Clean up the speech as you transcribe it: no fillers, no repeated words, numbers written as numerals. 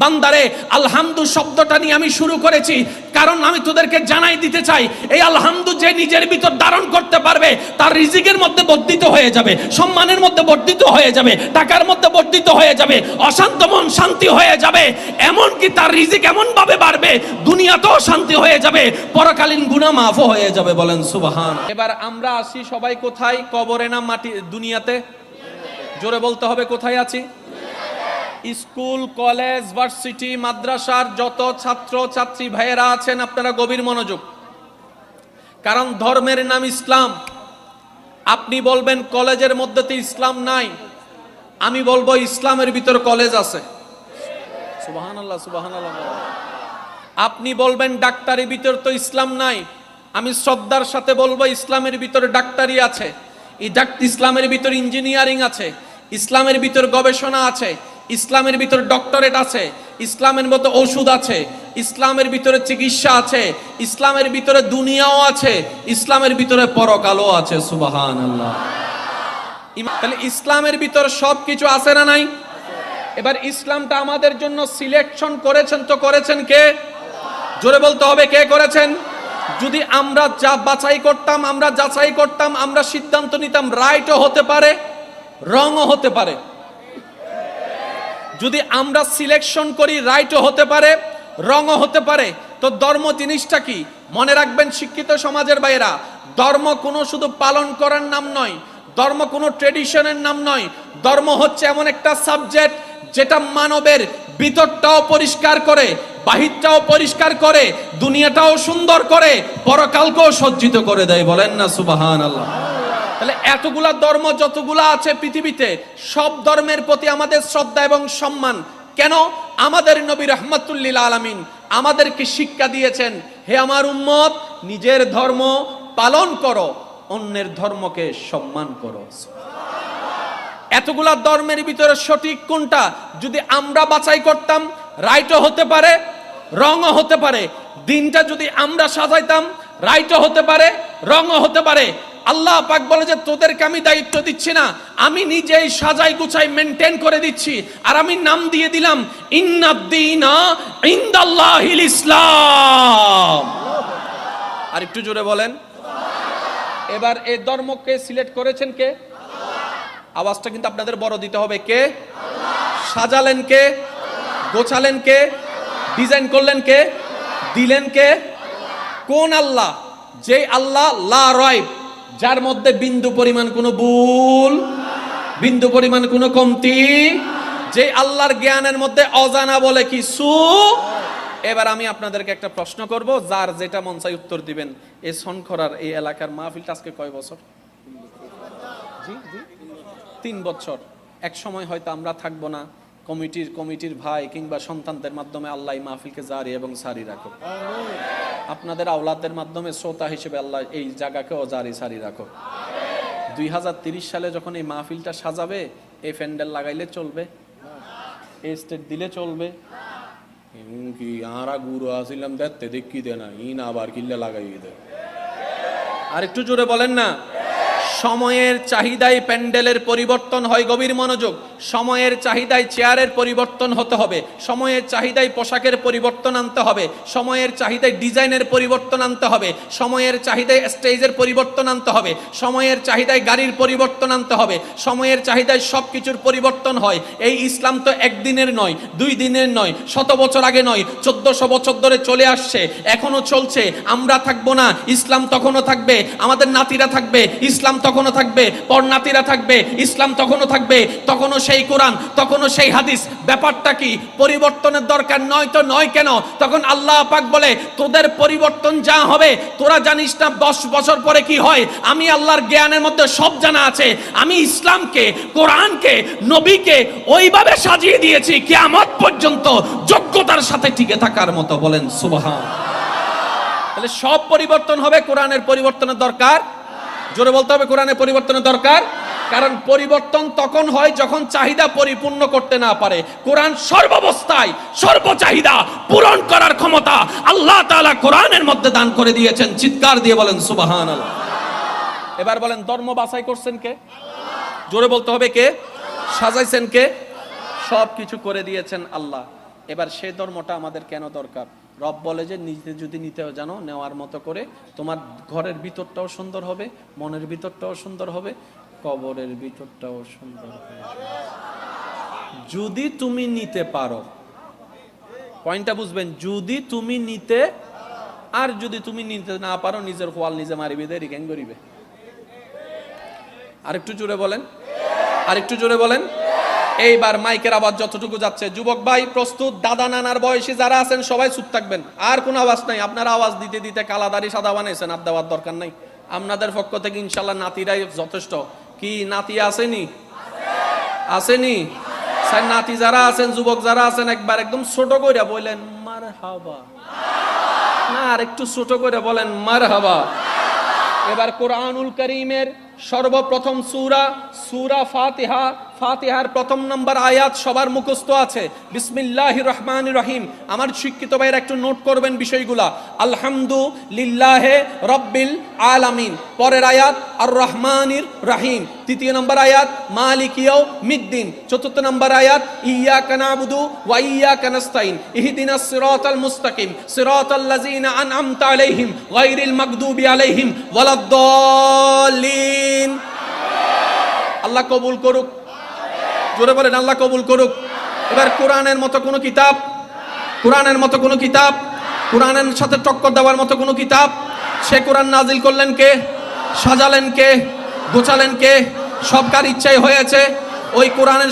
বান্দারে আলহামদু শব্দটা নিয়ে আমি শুরু করেছি, কারণ আমি তোদেরকে জানাই দিতে চাই এই আলহামদু যে নিজের ভিতর ধারণ করতে পারবে তার রিজিকের মধ্যে বর্ধিত হয়ে যাবে, সম্মানের মধ্যে বর্ধিত হয়ে যাবে, টাকার মধ্যে বর্ধিত হয়ে যাবে, অশান্ত মন শান্তি হয়ে যাবে, এমনকি তার রিজিক এমন ভাবে বাড়বে দুনিয়াতেও শান্তি হয়ে যাবে, পরকালীন গুনাহ মাফও হয়ে যাবে। বলেন সুবহান। এবার আমরা আসি সবাই কোথায়? কবরে না মাটি? দুনিয়াতে। জোরে বলতে হবে, কোথায় আছি? স্কুল, কলেজ, ভার্সিটি, মাদ্রাসার যত ছাত্র ছাত্রী ভাইয়েরা আছেন আপনারা গভীর মনোযোগ, কারণ ধর্মের নাম ইসলাম। আপনি বলবেন কলেজের মধ্যে তো ইসলাম নাই, আমি বলবো ইসলামের ভিতর কলেজ আছে। সুবহানাল্লাহ, সুবহানাল্লাহ। আপনি বলবেন ডাক্তারের ভিতর তো ইসলাম নাই, আমি শ্রদ্ধার সাথে বলবো ইসলামের ভিতর ডাক্তারি আছে, ইসলামের ভিতর ইঞ্জিনিয়ারিং আছে, ইসলামের ভিতর গবেষণা আছে, ইসলামের ভিতর ডক্টরেট আছে, ইসলামের মতো ওষুধ আছে, ইসলামের ভিতরে চিকিৎসা আছে, ইসলামের ভিতরে দুনিয়াও আছে, ইসলামের ভিতরে পরকালও আছে। সুবহানাল্লাহ। তাহলে ইসলামের ভিতর সবকিছু আছে না নাই? এবার ইসলামটা আমাদের জন্য সিলেকশন করেছেন তো করেছেন কে? জোরে বলতে হবে, কে করেছেন? যদি আমরা যা বাছাই করতাম, আমরা যাচাই করতাম, আমরা সিদ্ধান্ত নিতাম, রাইটও হতে পারে, রংও হতে পারে। যদি আমরা সিলেকশন করি রাইটও হতে পারে, রংও হতে পারে, তো ধর্ম জিনিসটা কি? মনে রাখবেন শিক্ষিত সমাজের বাইরা, ধর্ম কোনো শুধু পালন করার নাম নয়, ধর্ম কোনো ট্রেডিশনের নাম নয়, ধর্ম হচ্ছে এমন একটা সাবজেক্ট যেটা মানবের ভিতরটাও পরিষ্কার করে, বাহিরটাও পরিষ্কার করে, দুনিয়াটাও সুন্দর করে, পরকালকেও সজ্জিত করে দেয়। বলেন না সুবহানাল্লাহ। তাহলে এতগুলা ধর্ম যতগুলা আছে পৃথিবীতে, সব ধর্মের প্রতি আমাদের শ্রদ্ধা এবং সম্মান। কেন? আমাদের নবী রাহমাতুল লিল আলামিন আমাদেরকে শিক্ষা দিয়েছেন, হে আমার উম্মত, নিজের ধর্ম পালন করো, অন্যের ধর্মকে সম্মান করো। এতগুলা ধর্মের ভিতরে সঠিক কোনটা যদি আমরা বাছাই করতাম, রাইটও হতে পারে, রংও হতে পারে। দিনটা যদি আমরা সাজাইতাম, রাইটও হতে পারে, রংও হতে পারে। আল্লাহ পাক বলে যে তোদেরকে আমি দায়িত্ব দিচ্ছি না, আমি নিজেই সাজাই গুছাই মেনটেন করে দিচ্ছি, আর আমি নাম দিয়ে দিলাম ইন্নাদ-দীনা ইনদাল্লাহিল ইসলাম। আর একটু জোরে বলেন। এবার এই ধর্মকে সিলেক্ট করেছেন কে? আওয়াজটা কিন্তু আপনাদের বড় দিতে হবে। কে সাজালেন? কে গোছালেন? কে ডিজাইন করলেন? কে দিলেন? কে? কোন আল্লাহ? যে আল্লাহ লা রাইব, যার মধ্যে বিন্দু পরিমাণ কোনো ভুল, বিন্দু পরিমাণ কোনো কমতি, যে আল্লাহর জ্ঞানের মধ্যে অজানা বলে কিছু। এবার আমি আপনাদেরকে একটা প্রশ্ন করব, যার যেটা মন চাই উত্তর দিবেন। এই শঙ্করার এই এলাকার মাহফিলটা আজকে কয় বছর? জি জি 3 বছর। এক সময় হয়তো আমরা থাকবো না, কমিটির ভাই কিংবা সন্তানদের মাধ্যমে আল্লাহ এই মাহফিলকে জারি এবং সারি রাখো, আপনাদের আওলাদের মাধ্যমে শ্রোতা হিসেবে আল্লাহ এই জায়গাকেও জারি সারি রাখো। 2030 সালে যখন এই মাহফিলটা সাজাবে, এই প্যান্ডেল লাগাইলে চলবে? এই স্টেজ দিলে চলবে? কি আরা গুরু আসিলাম দেখতে দেখি দে না, ইন আবার কিল্লে লাগাই দে। আর একটু জোরে বলেন না। সময়ের চাহিদায় প্যান্ডেলের পরিবর্তন হয়। গভীর মনোযোগ। সময়ের চাহিদায় চেয়ারের পরিবর্তন হতে হবে, সময়ের চাহিদায় পোশাকের পরিবর্তন আনতে হবে, সময়ের চাহিদায় ডিজাইনের পরিবর্তন আনতে হবে, সময়ের চাহিদায় স্টেজের পরিবর্তন আনতে হবে, সময়ের চাহিদায় গাড়ির পরিবর্তন আনতে হবে, সময়ের চাহিদায় সব কিছুর পরিবর্তন হয়। এই ইসলাম তো একদিনের নয়, 2 দিনের নয়, 100 বছর আগে নয়, 1400 বছর ধরে চলে আসছে, এখনো চলছে। আমরা থাকবো না, ইসলাম তখনও থাকবে, আমাদের নাতিরা থাকবে, ইসলাম তখনও থাকবে, পরনাতিরা থাকবে, ইসলাম তখনও থাকবে, তখনও সেই কোরআন, তখনও সেই হাদিস। ব্যাপারটা কি? পরিবর্তনের দরকার নয় তো নয় কেন? তখন আল্লাহ পাক বলে তোদের পরিবর্তন যা হবে তোরা জানিস না 10 বছর পরে কি হয়। আমি আল্লাহর জ্ঞানের মধ্যে সব জানা আছে। আমি ইসলামকে, কোরআনকে, নবীকে ওইভাবে সাজিয়ে দিয়েছি কিয়ামত পর্যন্ত যোগ্যতার সাথে টিকে থাকার মতো। বলেন সুবহান। তাহলে সব পরিবর্তন হবে, কোরআনের পরিবর্তনের দরকার। জোরে বলতে হবে, কোরআনের পরিবর্তনের দরকার। কারণ পরিবর্তন তখন হয় যখন চাহিদা পরিপূর্ণ করতে না পারে। কোরআন সর্বাবস্থায় সর্বচাহিদা পূরণ করার ক্ষমতা আল্লাহ তাআলা কোরআনের মধ্যে দান করে দিয়েছেন। চিৎকার দিয়ে বলেন সুবহানাল্লাহ। এবার বলেন ধর্ম বাছাই করছেন কে? জোরে বলতে হবে কে? সাজাইছেন কে? সব কিছু করে দিয়েছেন আল্লাহ। এবার সে ধর্মটা আমাদের কেন দরকার? রব বলে যে নিজে যদি নিতে জানো নেওয়ার মতো করে, তোমার ঘরের ভিতরটাও সুন্দর হবে, মনের ভিতরটাও সুন্দর হবে, কবরের ভিতরটাও সুন্দর হবে যদি তুমি নিতে পারো। পয়েন্টটা বুঝবেন, যদি তুমি নিতে, আর যদি তুমি নিতে না পারো নিজের খোয়াল নিজে মারিবে, দেরি কেন করিবে? আরেকটু জোরে বলেন, আরেকটু জোরে বলেন। এইবার মাইকের আওয়াজ যতটুকু যাচ্ছে, যুবক ভাই প্রস্তুত, দাদা নানার বয়সী যারা আছেন সবাই চুপ থাকবেন, আর কোনো আওয়াজ নাই। আপনারা আওয়াজ দিতে দিতে কালাদারি সাদা বানাইছেন, আর দেওয়ার দরকার নাই। আপনাদের পক্ষ থেকে ইনশাল্লাহ নাতিরাই যথেষ্ট। কি নাতি আসেনি? আসেনি? স্যার নাতি যারা আছেন, যুবক যারা আছেন, একবার একদম ছোট করে বলেন মারহাবা। না, আর একটু ছোট করে বলেন মারহাবা। এবার কোরআনুল কারীমের সর্বপ্রথম সূরা, সূরা ফাতিহা, ফাতিহার প্রথম নম্বর আয়াত সবার মুখস্থ আছে, বিসমিল্লাহির রহমানির রহিম। আমার শিক্ষিত ভাইরা একটু নোট করবেন বিষয়গুলা। আলহামদুলিল্লাহি রাব্বিল আলামিন, পরের আয়াত আর রহমানির রহিম, তৃতীয় নম্বর আয়াত মালিক ইয়াউমিদ্দিন, চতুর্থ নম্বর আয়াত ইয়্যাকা না'বুদু ওয়া ইয়্যাকা নাস্তাইন, ইহদিনাস সিরাতাল মুস্তাকিম, সিরাতাল লাযিনা আন'আমতা আলাইহিম গায়রিল মাগদুবি আলাইহিম ওয়ালাদ-দাল্লিন। আল্লাহ কবুল করুক, জোরে বলেন আল্লাহ কবুল করুক। এবার কোরআনের মতো কোন কিতাব, কোরআনের মতো কোন কিতাব, কোরআনের সাথে টক্কর দেওয়ার মতো কোন কিতাব, সে কোরআন নাজিল করলেন কে? সাজালেন কে? গোছালেন কে? সব কার ইচ্ছাই হয়েছে। ওই কোরআনের